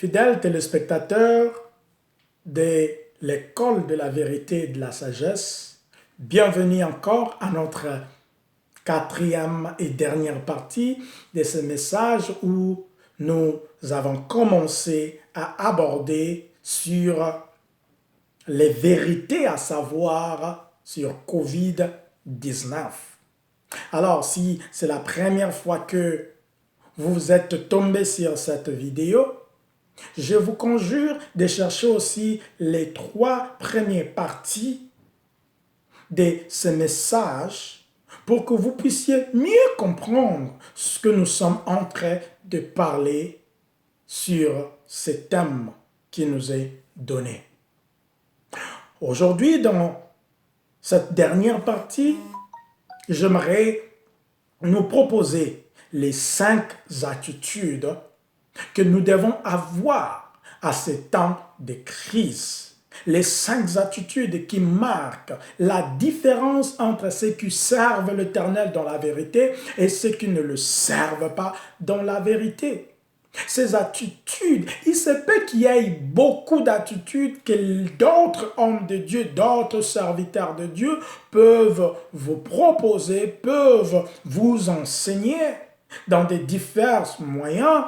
Fidèles téléspectateurs de l'école de la vérité et de la sagesse, bienvenue encore à notre quatrième et dernière partie de ce message où nous avons commencé à aborder sur les vérités à savoir sur COVID-19. Alors, si c'est la première fois que vous êtes tombé sur cette vidéo, je vous conjure de chercher aussi les 3 premières parties de ce message pour que vous puissiez mieux comprendre ce que nous sommes en train de parler sur ce thème qui nous est donné. Aujourd'hui, dans cette dernière partie, j'aimerais nous proposer les 5 attitudes que nous devons avoir à ces temps de crise. Les 5 attitudes qui marquent la différence entre ceux qui servent l'Éternel dans la vérité et ceux qui ne le servent pas dans la vérité. Ces attitudes, il se peut qu'il y ait beaucoup d'attitudes que d'autres hommes de Dieu, d'autres serviteurs de Dieu peuvent vous proposer, peuvent vous enseigner dans des divers moyens.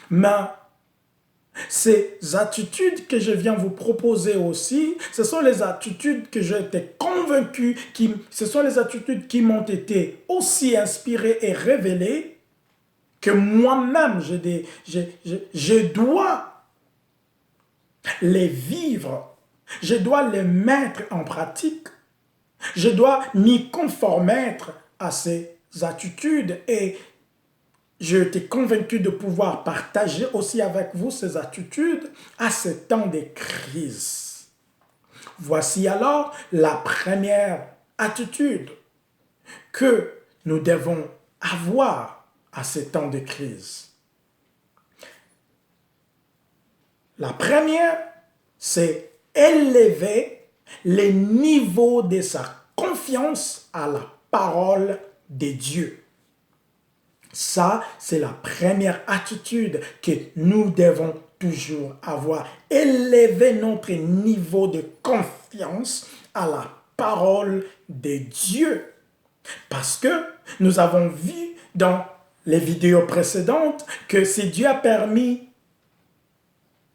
Mais ces attitudes que je viens vous proposer aussi, ce sont les attitudes que j'ai été convaincu, ce sont les attitudes qui m'ont été aussi inspirées et révélées que moi-même, je dois les vivre, je dois les mettre en pratique, je dois m'y conformer à ces attitudes et j'ai été convaincu de pouvoir partager aussi avec vous ces attitudes à ce temps de crise. Voici alors la première attitude que nous devons avoir à ces temps de crise. La première, c'est élever le niveau de sa confiance à la parole de Dieu. Ça, c'est la première attitude que nous devons toujours avoir. Élever notre niveau de confiance à la parole de Dieu. Parce que nous avons vu dans les vidéos précédentes que si Dieu a permis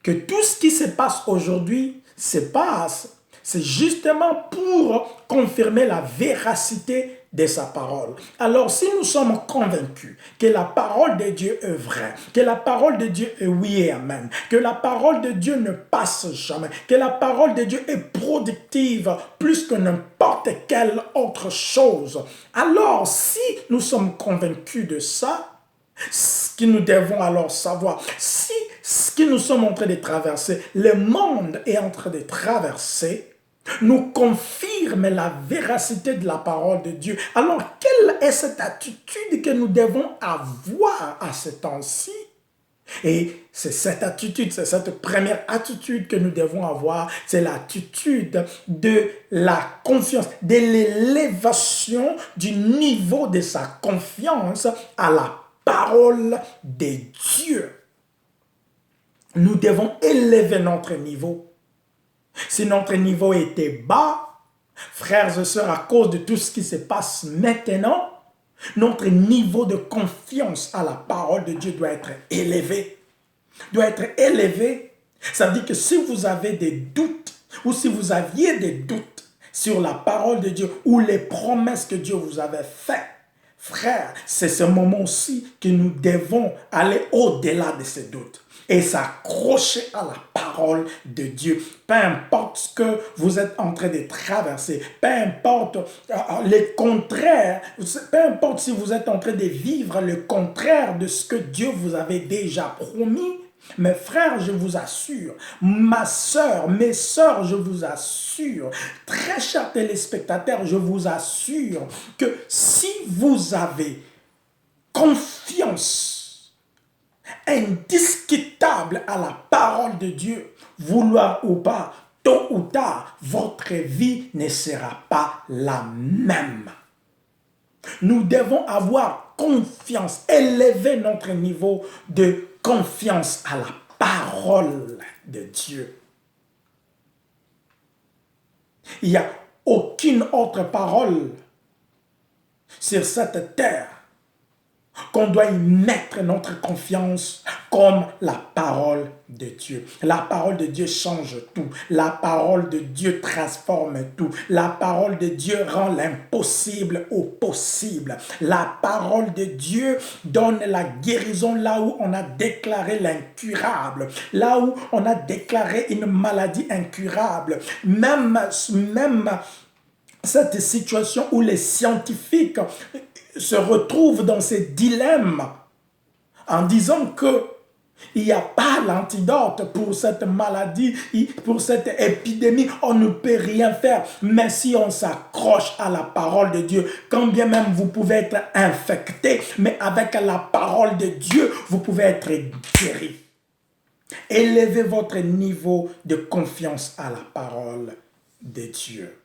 que tout ce qui se passe aujourd'hui se passe, c'est justement pour confirmer la véracité de sa parole. Alors, si nous sommes convaincus que la parole de Dieu est vraie, que la parole de Dieu est oui et amen, que la parole de Dieu ne passe jamais, que la parole de Dieu est productive plus que n'importe quelle autre chose, alors si nous sommes convaincus de ça, ce que nous devons alors savoir, si ce que nous sommes en train de traverser, le monde est en train de traverser, nous confirme la véracité de la parole de Dieu. Alors, quelle est cette attitude que nous devons avoir à ce temps-ci? Et c'est cette attitude, c'est cette première attitude que nous devons avoir, c'est l'attitude de la confiance, de l'élévation du niveau de sa confiance à la parole de Dieu. Nous devons élever notre niveau. Si notre niveau était bas, frères et sœurs, à cause de tout ce qui se passe maintenant, notre niveau de confiance à la parole de Dieu doit être élevé. Doit être élevé. Ça veut dire que si vous avez des doutes, ou si vous aviez des doutes sur la parole de Dieu, ou les promesses que Dieu vous avait faites, frères, c'est ce moment-ci que nous devons aller au-delà de ces doutes et s'accrocher à la parole de Dieu. Peu importe ce que vous êtes en train de traverser, peu importe les contraires, peu importe si vous êtes en train de vivre le contraire de ce que Dieu vous avait déjà promis, mes frères, je vous assure, ma sœur, mes sœurs, je vous assure, très chers téléspectateurs, je vous assure que si vous avez confiance indiscutable à la parole de Dieu, vouloir ou pas, tôt ou tard, votre vie ne sera pas la même. Nous devons avoir confiance, élever notre niveau de confiance à la parole de Dieu. Il n'y a aucune autre parole sur cette terre qu'on doit y mettre notre confiance comme la parole de Dieu. La parole de Dieu change tout. La parole de Dieu transforme tout. La parole de Dieu rend l'impossible au possible. La parole de Dieu donne la guérison là où on a déclaré l'incurable. Là où on a déclaré une maladie incurable. Même cette situation où les scientifiques se retrouvent dans ces dilemmes en disant que il n'y a pas l'antidote pour cette maladie, pour cette épidémie, on ne peut rien faire. Mais si on s'accroche à la parole de Dieu, quand bien même vous pouvez être infecté, mais avec la parole de Dieu, vous pouvez être guéri. Élevez votre niveau de confiance à la parole de Dieu.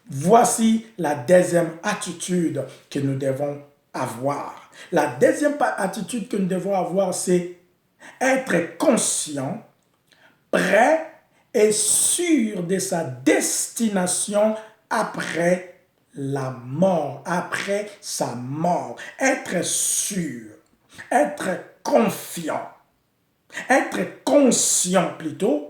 Voici la deuxième attitude que nous devons avoir. La deuxième attitude que nous devons avoir, c'est être conscient, prêt et sûr de sa destination après la mort, après sa mort. Être sûr, être confiant, être conscient plutôt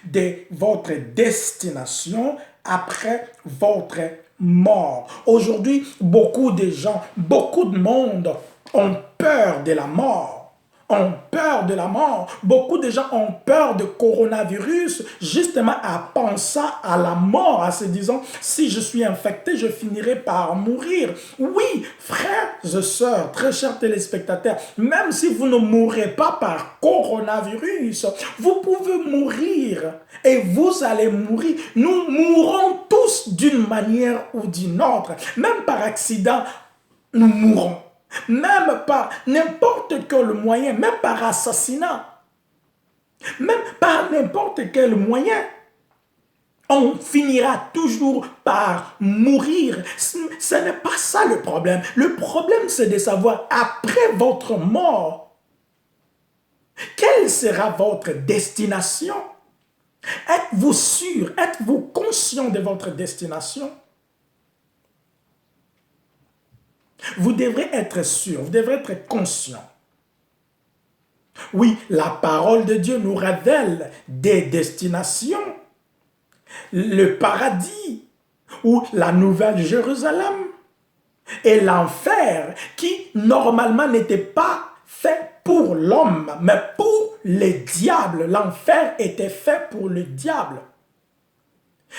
de votre destination après votre mort. Aujourd'hui, beaucoup de gens, beaucoup de monde ont peur de la mort. Ont peur de la mort. Beaucoup de gens ont peur de coronavirus justement à penser à la mort, à se disant, si je suis infecté, je finirai par mourir. Oui, frères et sœurs, très chers téléspectateurs, même si vous ne mourrez pas par coronavirus, vous pouvez mourir et vous allez mourir. Nous mourrons tous d'une manière ou d'une autre. Même par accident, nous mourrons. Même par n'importe quel moyen, même par assassinat, même par n'importe quel moyen, on finira toujours par mourir. Ce n'est pas ça le problème. Le problème, c'est de savoir, après votre mort, quelle sera votre destination? Êtes-vous sûr? Êtes-vous conscient de votre destination? Vous devrez être sûr, vous devrez être conscient. Oui, la parole de Dieu nous révèle des destinations. Le paradis ou la nouvelle Jérusalem et l'enfer qui normalement n'était pas fait pour l'homme, mais pour les diables. L'enfer était fait pour le diable.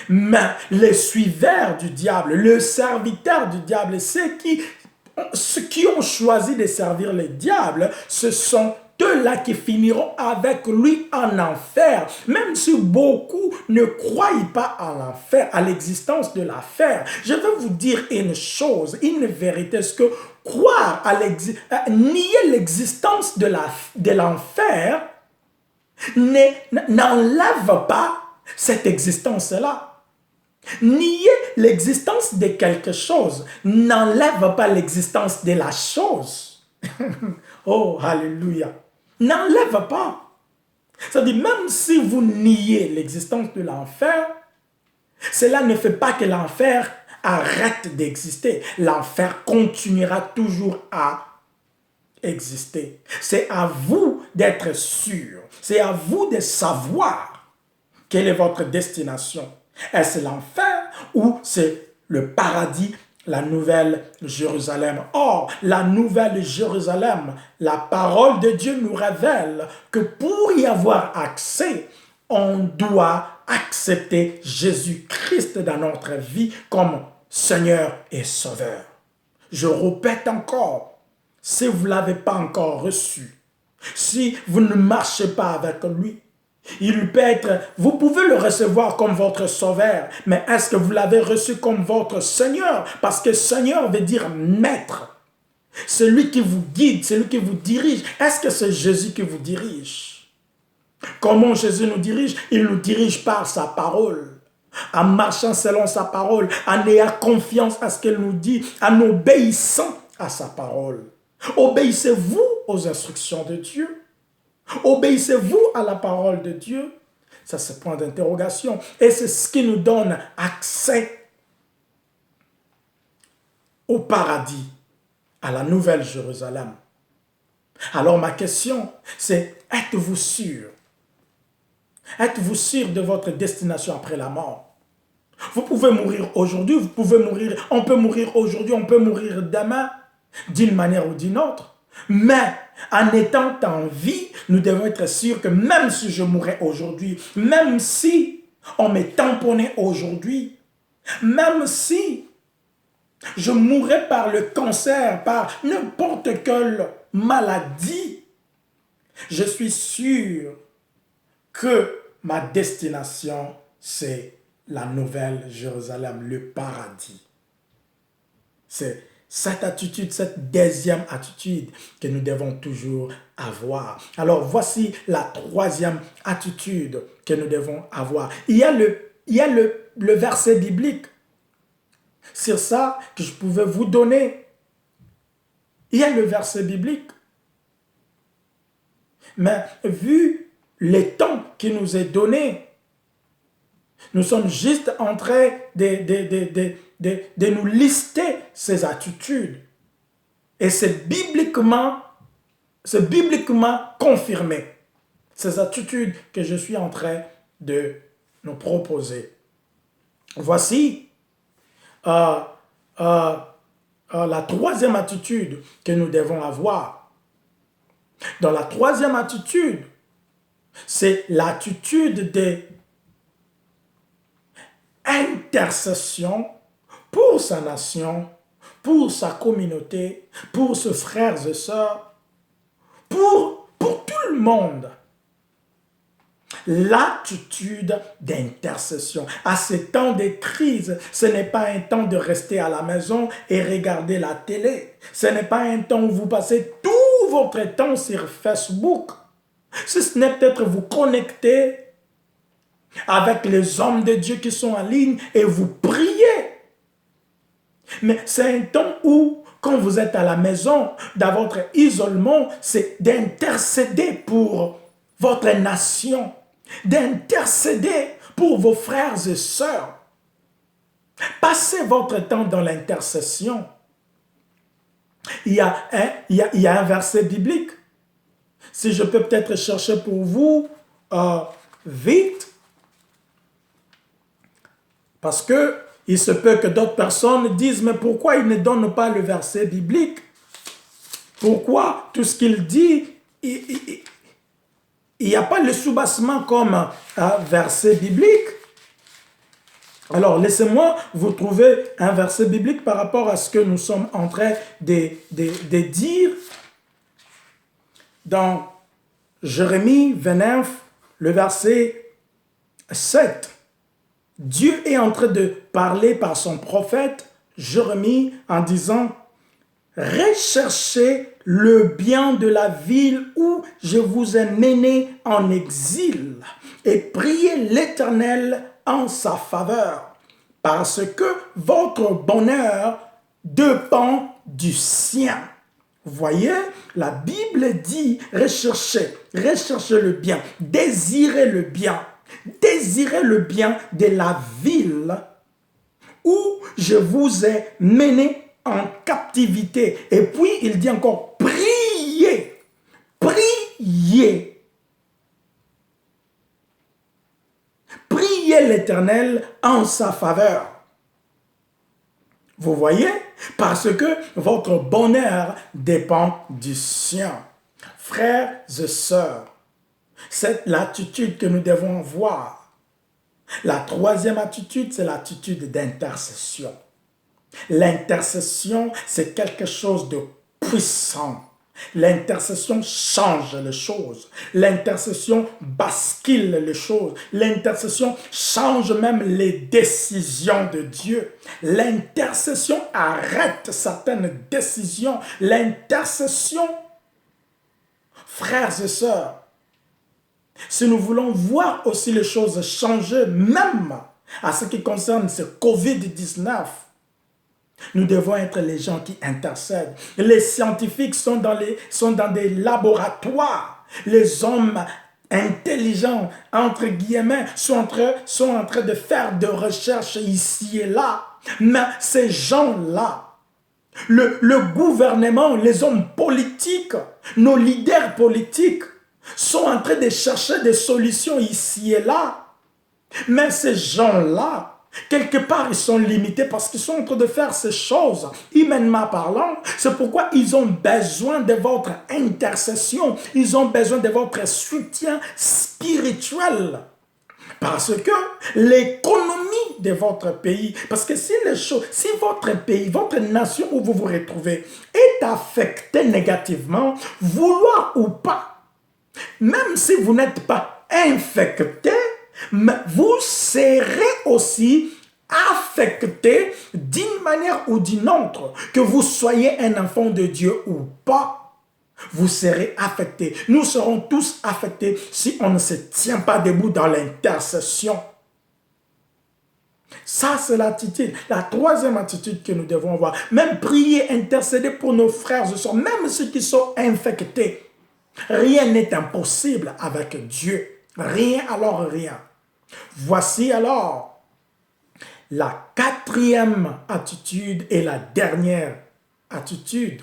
Mais les suiveurs du diable, le serviteur du diable, ceux qui ont choisi de servir le diable, ce sont eux-là qui finiront avec lui en enfer. Même si beaucoup ne croient pas à l'enfer, à l'existence de l'enfer. Je vais vous dire une chose, une vérité, c'est que croire nier l'existence de l'enfer n'enlève pas cette existence-là. Nier l'existence de quelque chose n'enlève pas l'existence de la chose. Oh, alléluia. N'enlève pas. C'est-à-dire, même si vous niez l'existence de l'enfer, cela ne fait pas que l'enfer arrête d'exister. L'enfer continuera toujours à exister. C'est à vous d'être sûr. C'est à vous de savoir quelle est votre destination. Est-ce l'enfer ou c'est le paradis, la nouvelle Jérusalem? Or, la nouvelle Jérusalem, la parole de Dieu nous révèle que pour y avoir accès, on doit accepter Jésus-Christ dans notre vie comme Seigneur et Sauveur. Je répète encore, si vous ne l'avez pas encore reçu, si vous ne marchez pas avec lui, il peut être, vous pouvez le recevoir comme votre sauveur, mais est-ce que vous l'avez reçu comme votre Seigneur? Parce que Seigneur veut dire maître. Celui qui vous guide, celui qui vous dirige. Est-ce que c'est Jésus qui vous dirige? Comment Jésus nous dirige? Il nous dirige par sa parole. En marchant selon sa parole, en ayant confiance à ce qu'elle nous dit, en obéissant à sa parole. Obéissez-vous aux instructions de Dieu? Obéissez-vous à la parole de Dieu? Ça, c'est point d'interrogation. Et c'est ce qui nous donne accès au paradis, à la Nouvelle Jérusalem. Alors ma question, c'est, êtes-vous sûr? Êtes-vous sûr de votre destination après la mort? Vous pouvez mourir aujourd'hui, on peut mourir aujourd'hui, on peut mourir demain, d'une manière ou d'une autre. Mais en étant en vie, nous devons être sûrs que même si je mourrais aujourd'hui, même si on m'est tamponné aujourd'hui, même si je mourrais par le cancer, par n'importe quelle maladie, je suis sûr que ma destination, c'est la Nouvelle Jérusalem, le paradis. C'est cette attitude, cette deuxième attitude que nous devons toujours avoir. Alors, voici la troisième attitude que nous devons avoir. Il y a le verset biblique sur ça que je pouvais vous donner. Il y a le verset biblique. Mais vu les temps qui nous est donné, nous sommes juste en train de nous lister ces attitudes. Et c'est bibliquement confirmé. Ces attitudes que je suis en train de nous proposer. Voici la troisième attitude que nous devons avoir. Dans la troisième attitude, c'est l'attitude d'intercession pour sa nation, pour sa communauté, pour ses frères et sœurs, pour tout le monde. L'attitude d'intercession. À ces temps de crise, ce n'est pas un temps de rester à la maison et regarder la télé. Ce n'est pas un temps où vous passez tout votre temps sur Facebook. Si ce n'est peut-être vous connecter avec les hommes de Dieu qui sont en ligne et vous priez. Mais c'est un temps où, quand vous êtes à la maison, dans votre isolement, c'est d'intercéder pour votre nation, d'intercéder pour vos frères et sœurs. Passez votre temps dans l'intercession. Il y a un verset biblique. Si je peux peut-être chercher pour vous vite, parce que il se peut que d'autres personnes disent, mais pourquoi il ne donne pas le verset biblique? Pourquoi tout ce qu'il dit, il n'y a pas le soubassement comme un verset biblique? Alors, laissez-moi vous trouver un verset biblique par rapport à ce que nous sommes en train de dire. Dans Jérémie 29, le verset 7, Dieu est en train de parler par son prophète Jérémie en disant « Recherchez le bien de la ville où je vous ai mené en exil et priez l'Éternel en sa faveur, parce que votre bonheur dépend du sien. » Voyez, la Bible dit recherchez le bien, désirez le bien de la ville où je vous ai mené en captivité. Et puis, il dit encore, priez l'Éternel en sa faveur. Vous voyez? Parce que votre bonheur dépend du sien. Frères et sœurs, c'est l'attitude que nous devons avoir. La troisième attitude, c'est l'attitude d'intercession. L'intercession, c'est quelque chose de puissant. L'intercession change les choses. L'intercession bascule les choses. L'intercession change même les décisions de Dieu. L'intercession arrête certaines décisions. L'intercession, frères et sœurs, si nous voulons voir aussi les choses changer, même à ce qui concerne ce COVID-19, Nous devons être les gens qui intercèdent. Les scientifiques sont dans des laboratoires. Les hommes intelligents, entre guillemets, sont en train de faire des recherches ici et là. Mais ces gens-là, le gouvernement, les hommes politiques, nos leaders politiques, sont en train de chercher des solutions ici et là. Mais ces gens-là, quelque part, ils sont limités parce qu'ils sont en train de faire ces choses, humainement parlant. C'est pourquoi ils ont besoin de votre intercession. Ils ont besoin de votre soutien spirituel. Parce que l'économie de votre pays, parce que si votre pays, votre nation où vous vous retrouvez est affectée négativement, vouloir ou pas, même si vous n'êtes pas infecté, mais vous serez aussi affecté d'une manière ou d'une autre, que vous soyez un enfant de Dieu ou pas. Vous serez affectés. Nous serons tous affectés si on ne se tient pas debout dans l'intercession. Ça, c'est l'attitude. La troisième attitude que nous devons avoir. Même prier, intercéder pour nos frères et sœurs, même ceux qui sont infectés. Rien n'est impossible avec Dieu. Rien, alors rien. Voici alors la quatrième attitude et la dernière attitude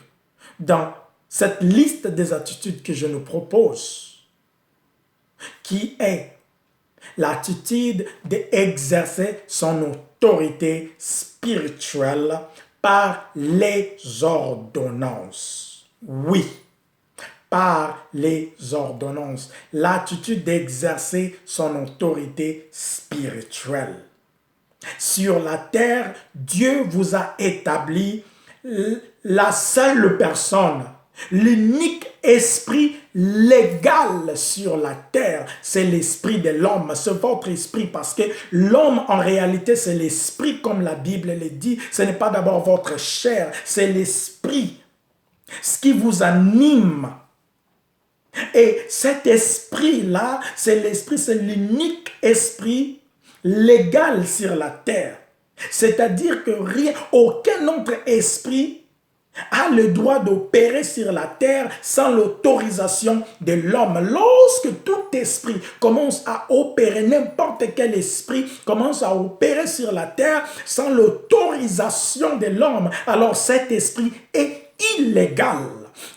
dans cette liste des attitudes que je nous propose, qui est l'attitude d'exercer son autorité spirituelle par les ordonnances. Oui, par les ordonnances. L'attitude d'exercer son autorité spirituelle. Sur la terre, Dieu vous a établi la seule personne, l'unique esprit légal sur la terre, c'est l'esprit de l'homme, c'est votre esprit, parce que l'homme en réalité c'est l'esprit, comme la Bible le dit, ce n'est pas d'abord votre chair, c'est l'esprit, ce qui vous anime. Et cet esprit-là, c'est l'esprit, c'est l'unique esprit légal sur la terre. C'est-à-dire que rien, aucun autre esprit a le droit d'opérer sur la terre sans l'autorisation de l'homme. Lorsque tout esprit commence à opérer, n'importe quel esprit commence à opérer sur la terre sans l'autorisation de l'homme, alors cet esprit est illégal.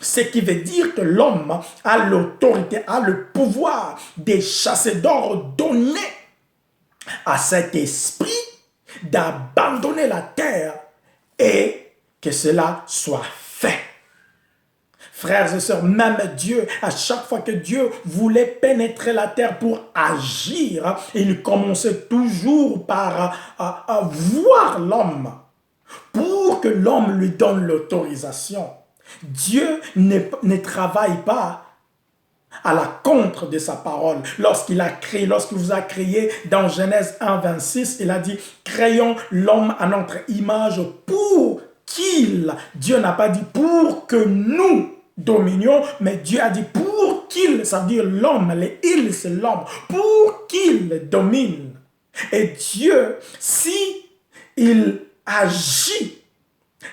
Ce qui veut dire que l'homme a l'autorité, a le pouvoir de chasser, d'ordonner à cet esprit d'abandonner la terre et que cela soit fait. Frères et sœurs, même Dieu, à chaque fois que Dieu voulait pénétrer la terre pour agir, il commençait toujours par voir l'homme pour que l'homme lui donne l'autorisation. Dieu ne travaille pas à la contre de sa parole. Lorsqu'il a créé, lorsqu'il vous a créé dans Genèse 1, 26, il a dit, créons l'homme à notre image pour qu'il, Dieu n'a pas dit pour que nous dominions, mais Dieu a dit pour qu'il, ça veut dire l'homme, les il c'est l'homme, pour qu'il domine. Et Dieu, si il agit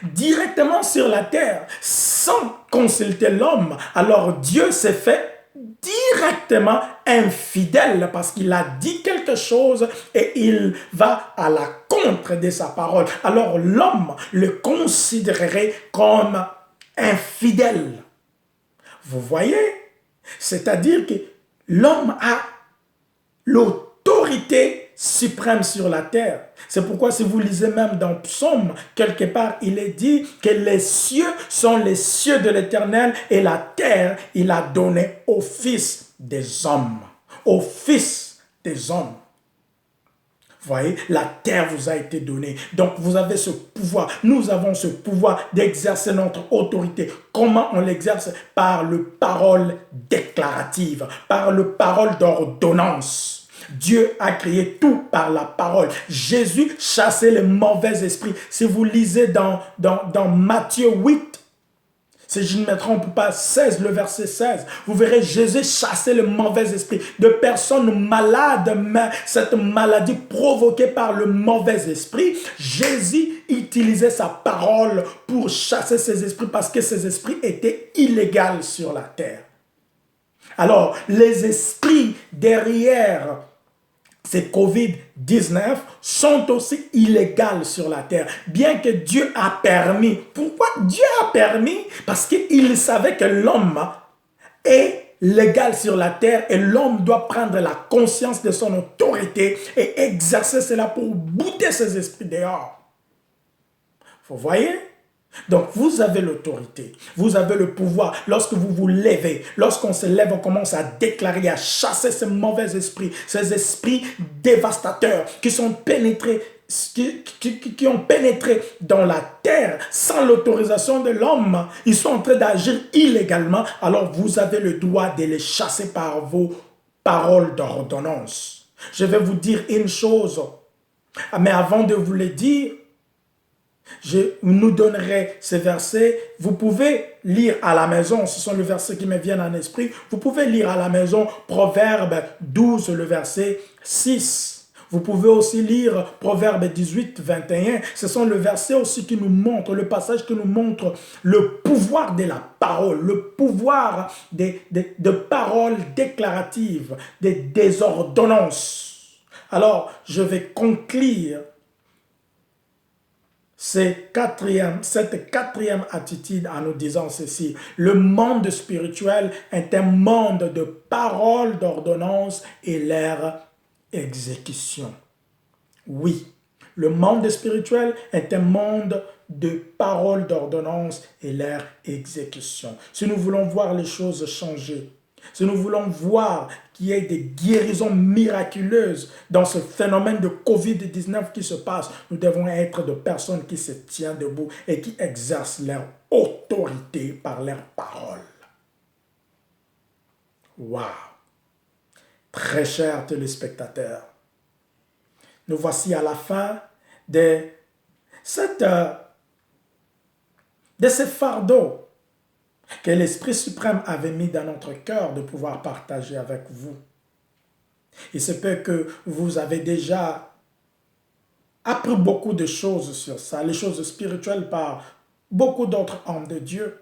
directement sur la terre sans consulter l'homme, alors Dieu s'est fait directement infidèle parce qu'il a dit quelque chose et il va à la contre de sa parole. Alors l'homme le considérerait comme infidèle. Vous voyez? C'est-à-dire que l'homme a l'autorité suprême sur la terre. C'est pourquoi si vous lisez même dans Psaume, quelque part, il est dit que les cieux sont les cieux de l'Éternel et la terre, il a donné au Fils des hommes. Au Fils des hommes. Vous voyez, la terre vous a été donnée. Donc, vous avez ce pouvoir. Nous avons ce pouvoir d'exercer notre autorité. Comment on l'exerce? Par le parole déclarative, par le parole d'ordonnance. Dieu a créé tout par la parole. Jésus chassait les mauvais esprits. Si vous lisez dans Matthieu 8, Si je ne me trompe pas, 16, le verset 16, vous verrez Jésus chasser le mauvais esprit de personnes malades, mais cette maladie provoquée par le mauvais esprit, Jésus utilisait sa parole pour chasser ces esprits parce que ces esprits étaient illégaux sur la terre. Alors, les esprits derrière ces COVID-19 sont aussi illégales sur la terre, bien que Dieu a permis. Pourquoi Dieu a permis? Parce qu'il savait que l'homme est légal sur la terre et l'homme doit prendre la conscience de son autorité et exercer cela pour bouter ses esprits dehors. Vous voyez? Donc, vous avez l'autorité, vous avez le pouvoir. Lorsque vous vous levez, lorsqu'on se lève, on commence à déclarer, à chasser ces mauvais esprits, ces esprits dévastateurs qui sont pénétrés, qui ont pénétré dans la terre sans l'autorisation de l'homme. Ils sont en train d'agir illégalement. Alors, vous avez le droit de les chasser par vos paroles d'ordonnance. Je vais vous dire une chose, mais avant de vous le dire, je nous donnerai ces versets. Vous pouvez lire à la maison, ce sont les versets qui me viennent en esprit. Vous pouvez lire à la maison Proverbe 12, le verset 6. Vous pouvez aussi lire Proverbe 18, 21. Ce sont les versets aussi qui nous montrent, le passage qui nous montre le pouvoir de la parole, le pouvoir de paroles déclaratives, des ordonnances. Alors, je vais conclure cette quatrième attitude en nous disant ceci. Le monde spirituel est un monde de paroles, d'ordonnances et leur exécution. Oui, le monde spirituel est un monde de paroles, d'ordonnances et leur exécution. Si nous voulons voir les choses changer, si nous voulons voir qu'il y ait des guérisons miraculeuses dans ce phénomène de COVID-19 qui se passe, nous devons être de personnes qui se tiennent debout et qui exercent leur autorité par leurs paroles. Waouh! Très chers téléspectateurs, nous voici à la fin de ce fardeau que l'Esprit suprême avait mis dans notre cœur de pouvoir partager avec vous. Il se peut que vous avez déjà appris beaucoup de choses sur ça, les choses spirituelles par beaucoup d'autres hommes de Dieu.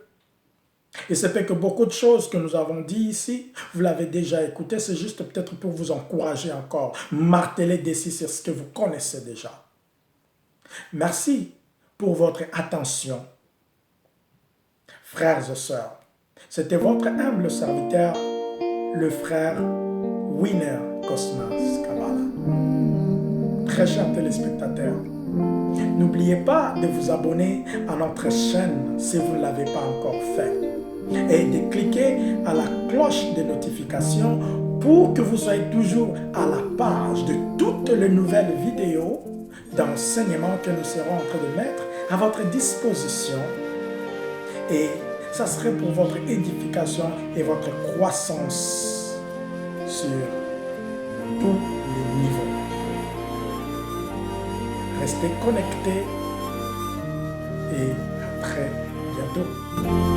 Il se peut que beaucoup de choses que nous avons dit ici, vous l'avez déjà écouté, c'est juste peut-être pour vous encourager encore, marteler dessus sur ce que vous connaissez déjà. Merci pour votre attention. Frères et sœurs, c'était votre humble serviteur, le frère Winner Cosmas Kabala. Très chers téléspectateurs, n'oubliez pas de vous abonner à notre chaîne si vous ne l'avez pas encore fait et de cliquer à la cloche de notification pour que vous soyez toujours à la page de toutes les nouvelles vidéos d'enseignement que nous serons en train de mettre à votre disposition. Et ça serait pour votre édification et votre croissance sur tous les niveaux. Restez connectés et à très bientôt.